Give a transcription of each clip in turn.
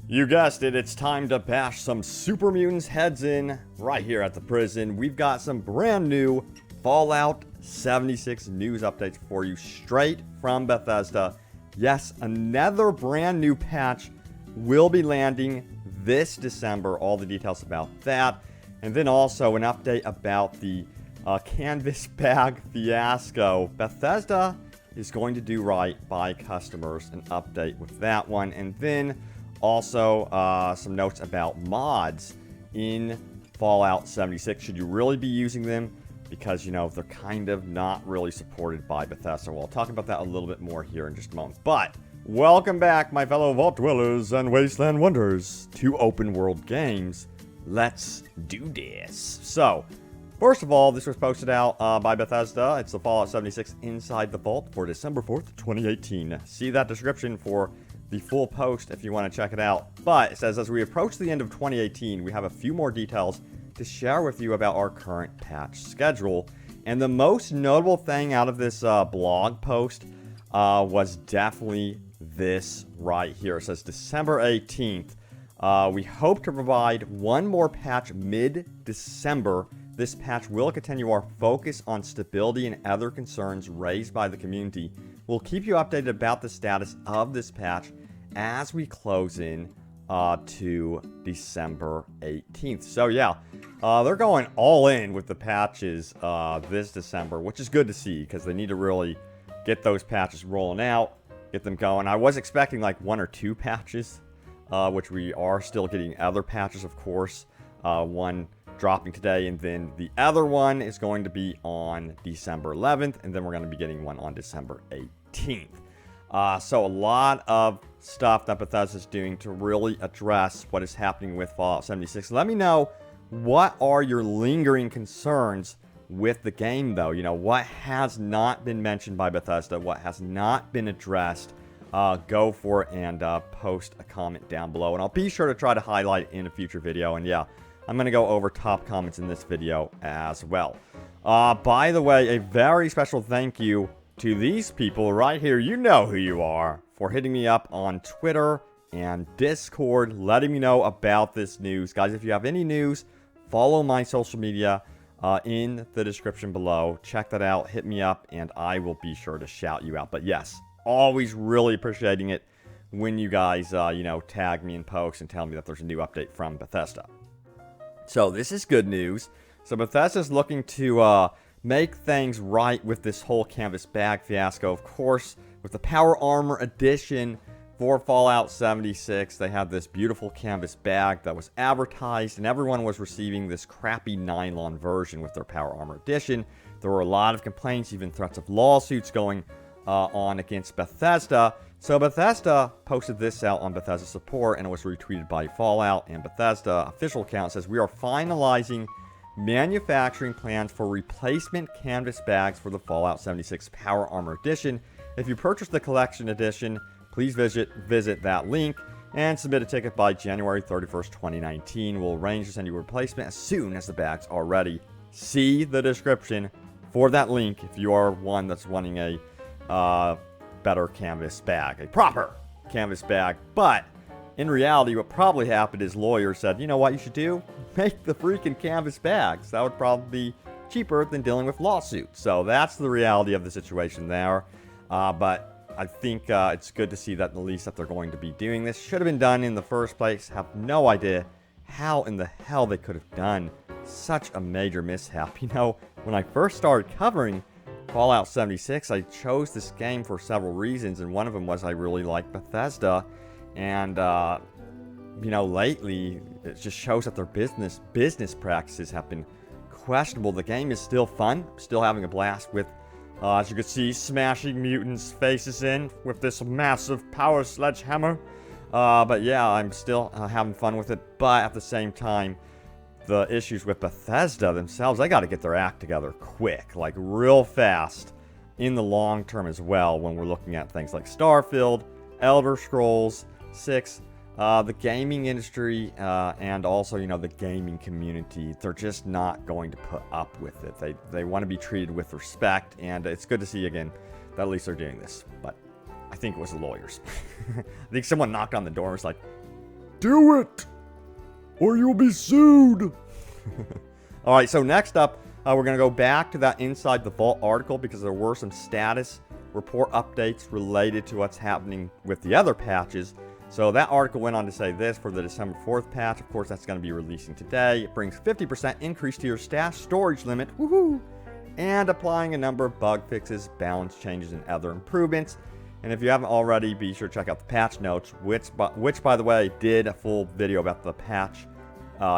You guessed it, it's time to bash some super mutants heads in right here at the prison. We've got some brand new Fallout 76 news updates for you straight from Bethesda. Yes, another brand new patch will be landing this December. All the details about that. And then also an update about the canvas bag fiasco. Bethesda is going to do right by customers. An update with that one. And then also some notes about mods in Fallout 76. Should you really be using them? Because, you know, they're kind of not really supported by Bethesda. Well, I'll talk about that a little bit more here in just a moment. But welcome back, my fellow Vault Dwellers and Wasteland Wonders, to Open World Games. Let's do this. So, first of all, this was posted out by Bethesda. It's the Fallout 76 Inside the Vault for December 4th, 2018. See that description for the full post if you want to check it out. But it says, as we approach the end of 2018, we have a few more details to share with you about our current patch schedule. And the most notable thing out of this blog post was definitely this right here. It says December 18th. We hope to provide one more patch mid-December. This patch will continue our focus on stability and other concerns raised by the community. We'll keep you updated about the status of this patch as we close in to December 18th. So yeah, they're going all in with the patches this December, which is good to see because they need to really get those patches rolling out, get them going. I was expecting like one or two patches, which we are still getting other patches, of course. One dropping today, and then the other one is going to be on December 11th, and then we're going to be getting one on December 18th. So a lot of stuff that Bethesda is doing to really address what is happening with Fallout 76. Let me know, what are your lingering concerns with the game, though? You know, what has not been mentioned by Bethesda, what has not been addressed? Go for it and post a comment down below, and I'll be sure to try to highlight it in a future video. And yeah, I'm going to go over top comments in this video as well. By the way, a very special thank you to these people right here. You know who you are, for hitting me up on Twitter and Discord, letting me know about this news. Guys, if you have any news, follow my social media in the description below. Check that out, hit me up, and I will be sure to shout you out. But yes, always really appreciating it when you guys, you know, tag me in posts and tell me that there's a new update from Bethesda. So this is good news. So Bethesda's looking to make things right with this whole canvas bag fiasco. Of course, with the Power Armor Edition for Fallout 76, they had this beautiful canvas bag that was advertised, and everyone was receiving this crappy nylon version with their Power Armor Edition. There were a lot of complaints, even threats of lawsuits going on against Bethesda. So Bethesda posted this out on Bethesda support, and it was retweeted by Fallout, and Bethesda official account says, we are finalizing manufacturing plans for replacement canvas bags for the Fallout 76 Power Armor Edition. If you purchase the collection edition, please visit that link and submit a ticket by January 31st, 2019. We'll arrange to send you a replacement as soon as the bags are ready. See the description for that link if you are one that's wanting a better canvas bag, a proper canvas bag. But in reality, what probably happened is lawyers said, you know what you should do? Make the freaking canvas bags. That would probably be cheaper than dealing with lawsuits. So that's the reality of the situation there. But I think it's good to see that at least that they're going to be doing this. Should have been done in the first place. Have no idea how in the hell they could have done such a major mishap. You know, when I first started covering Fallout 76, I chose this game for several reasons, and one of them was I really like Bethesda. And, you know, lately, it just shows that their business practices have been questionable. The game is still fun, still having a blast with, as you can see, smashing mutants' faces in with this massive power sledgehammer. But yeah, I'm still having fun with it, but at the same time, the issues with Bethesda themselves, they got to get their act together quick, like real fast in the long term as well, when we're looking at things like Starfield, Elder Scrolls 6, the gaming industry, and also, you know, the gaming community. They're just not going to put up with it. They want to be treated with respect, and it's good to see, again, that at least they're doing this. But I think it was the lawyers. I think someone knocked on the door and was like, do it, or you'll be sued. Alright, so next up, we're going to go back to that Inside the Vault article because there were some status report updates related to what's happening with the other patches. So that article went on to say this for the December 4th patch. Of course, that's going to be releasing today. It brings 50% increase to your stash storage limit, woohoo, and applying a number of bug fixes, balance changes, and other improvements. And if you haven't already, be sure to check out the patch notes, which by the way, did a full video about the patch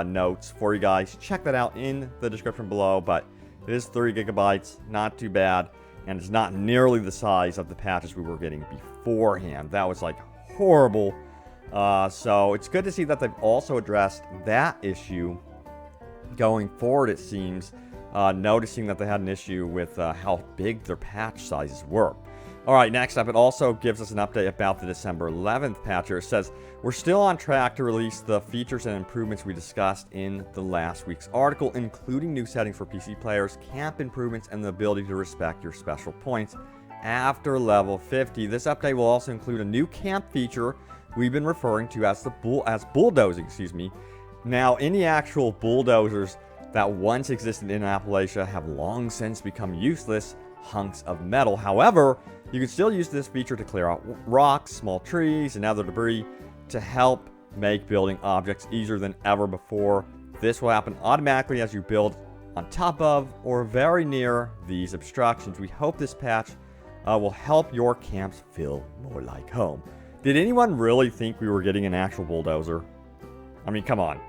notes for you guys. Check that out in the description below, but it is 30 gigabytes, not too bad, and it's not nearly the size of the patches we were getting beforehand. That was like horrible. So it's good to see that they've also addressed that issue going forward, it seems, noticing that they had an issue with how big their patch sizes were. Alright, next up, it also gives us an update about the December 11th patch here. It says, we're still on track to release the features and improvements we discussed in the last week's article, including new settings for PC players, camp improvements, and the ability to respect your special points after level 50. This update will also include a new camp feature we've been referring to as bulldozing, excuse me. Now, any actual bulldozers that once existed in Appalachia have long since become useless hunks of metal. However, you can still use this feature to clear out rocks, small trees, and other debris to help make building objects easier than ever before. This will happen automatically as you build on top of or very near these obstructions. We hope this patch will help your camps feel more like home. Did anyone really think we were getting an actual bulldozer? I mean, come on.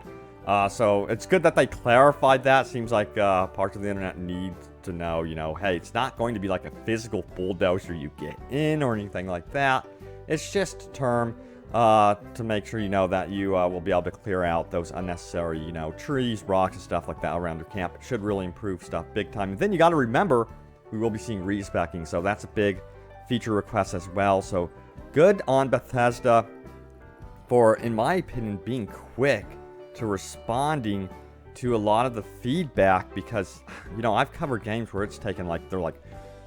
So it's good that they clarified that. Seems like parts of the internet need to know, you know, hey, it's not going to be like a physical bulldozer you get in or anything like that. It's just a term to make sure you know that you will be able to clear out those unnecessary, you know, trees, rocks, and stuff like that around your camp. It should really improve stuff big time. And then you got to remember, we will be seeing respecking, so that's a big feature request as well. So good on Bethesda for, in my opinion, being quick to responding to a lot of the feedback, because, you know, I've covered games where it's taken like, they're like,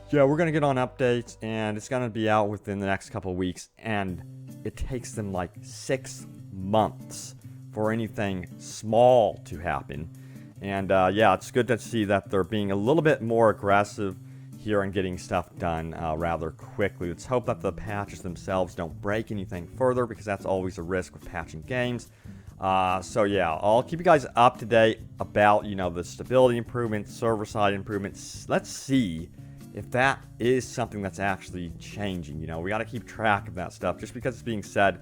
yeah, we're going to get on updates and it's going to be out within the next couple of weeks, and it takes them like 6 months for anything small to happen. And yeah, it's good to see that they're being a little bit more aggressive here and getting stuff done rather quickly. Let's hope that the patches themselves don't break anything further, because that's always a risk with patching games. So yeah, I'll keep you guys up to date about, you know, the stability improvements, server-side improvements. Let's see if that is something that's actually changing. You know, we got to keep track of that stuff. Just because it's being said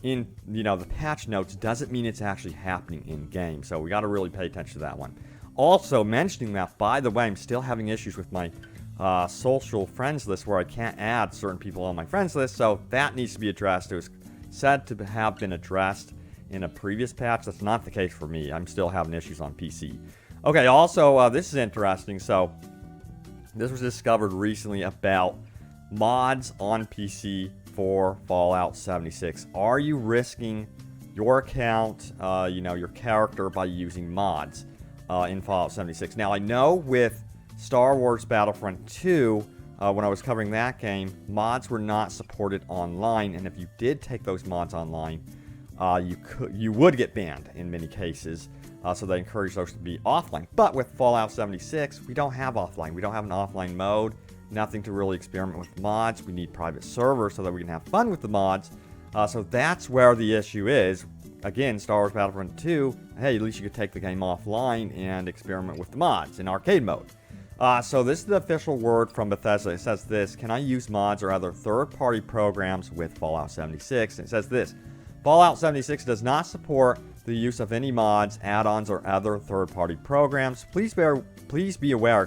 in, you know, the patch notes doesn't mean it's actually happening in game. So we got to really pay attention to that one. Also, mentioning that, by the way, I'm still having issues with my social friends list where I can't add certain people on my friends list. So that needs to be addressed. It was said to have been addressed in a previous patch. That's not the case for me. I'm still having issues on PC. Okay, also, this is interesting. So this was discovered recently about mods on PC for Fallout 76. Are you risking your account, you know, your character, by using mods in Fallout 76? Now, I know with Star Wars Battlefront 2, when I was covering that game, mods were not supported online, and if you did take those mods online, you would get banned in many cases. So they encourage those to be offline. But with Fallout 76, we don't have offline. We don't have an offline mode. Nothing to really experiment with mods. We need private servers so that we can have fun with the mods. So that's where the issue is. Again, Star Wars Battlefront 2, hey, at least you could take the game offline and experiment with the mods in arcade mode. So this is the official word from Bethesda. It says this: can I use mods or other third-party programs with Fallout 76? And it says this: Fallout 76 does not support the use of any mods, add-ons, or other third-party programs. Please be aware,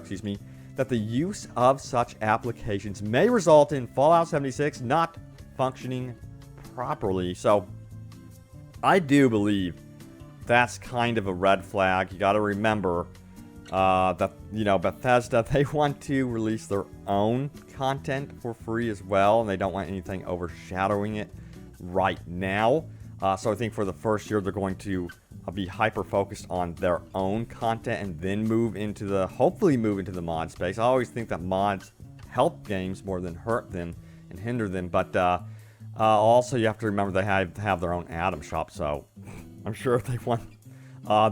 that the use of such applications may result in Fallout 76 not functioning properly. So I do believe that's kind of a red flag. You got to remember that, you know, Bethesda, they want to release their own content for free as well, and they don't want anything overshadowing it right now. So I think for the first year, they're going to be hyper-focused on their own content and then hopefully move into the mod space. I always think that mods help games more than hurt them and hinder them. But Also, you have to remember they have their own Atom shop, so I'm sure they want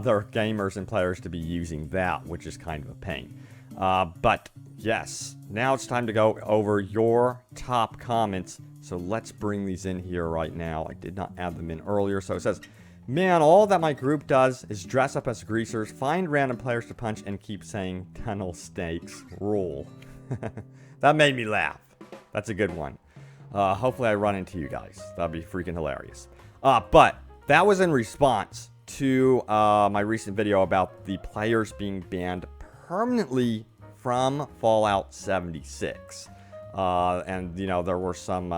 their gamers and players to be using that, which is kind of a pain. But yes, now it's time to go over your top comments. So let's bring these in here right now. I did not add them in earlier. So it says, man, all that my group does is dress up as greasers, find random players to punch, and keep saying tunnel snakes rule. That made me laugh. That's a good one. Hopefully I run into you guys. That'd be freaking hilarious. But that was in response to my recent video about the players being banned permanently from Fallout 76. And, you know, there were some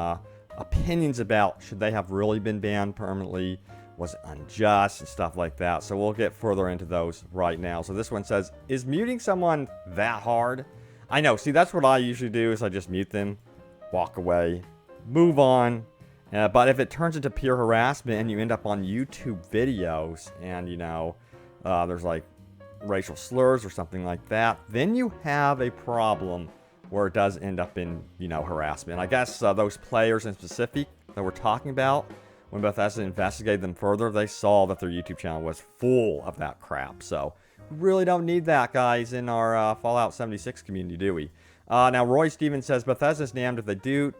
opinions about should they have really been banned permanently, was it unjust, and stuff like that. So we'll get further into those right now. So this one says, is muting someone that hard? I know, see, that's what I usually do, is I just mute them, walk away, move on. But if it turns into pure harassment and you end up on YouTube videos and, you know, there's like racial slurs or something like that, then you have a problem where it does end up in, you know, harassment. I guess those players in specific that we're talking about, when Bethesda investigated them further, they saw that their YouTube channel was full of that crap. So we really don't need that, guys, in our Fallout 76 community, do we? Now, Roy Stevens says, Bethesda's damned if they do,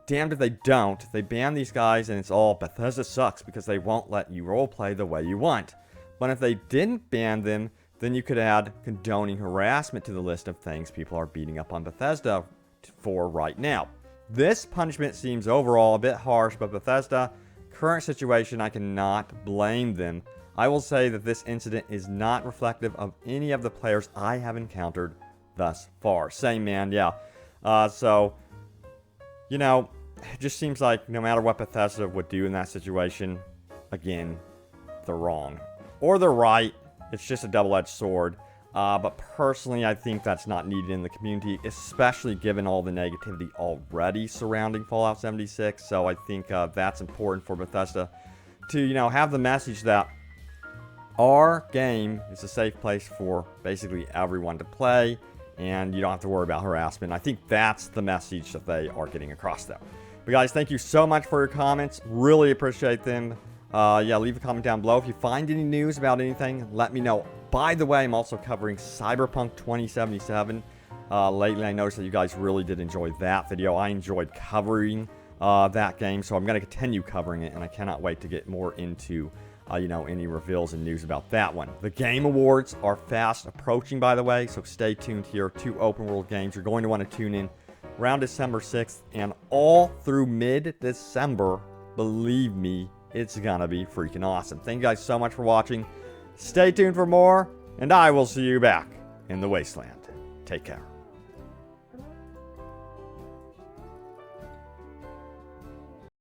damned if they don't. They ban these guys and it's all Bethesda sucks because they won't let you roleplay the way you want. But if they didn't ban them, then you could add condoning harassment to the list of things people are beating up on Bethesda for right now. This punishment seems overall a bit harsh, but Bethesda, current situation, I cannot blame them. I will say that this incident is not reflective of any of the players I have encountered thus far. Same, man, yeah. So, you know, it just seems like no matter what Bethesda would do in that situation, again, they're wrong. Or they're right. It's just a double-edged sword. But personally, I think that's not needed in the community, especially given all the negativity already surrounding Fallout 76. So I think that's important for Bethesda to, you know, have the message that our game is a safe place for basically everyone to play, and you don't have to worry about harassment. I think that's the message that they are getting across, though. But guys, thank you so much for your comments. Really appreciate them. Yeah, leave a comment down below. If you find any news about anything, let me know. By the way, I'm also covering Cyberpunk 2077. Lately, I noticed that you guys really did enjoy that video. I enjoyed covering that game, so I'm going to continue covering it, and I cannot wait to get more into, you know, any reveals and news about that one. The Game Awards are fast approaching, by the way, so stay tuned here. 2 open-world games. You're going to want to tune in around December 6th, and all through mid-December, believe me, it's gonna be freaking awesome. Thank you guys so much for watching. Stay tuned for more, and I will see you back in the wasteland. Take care.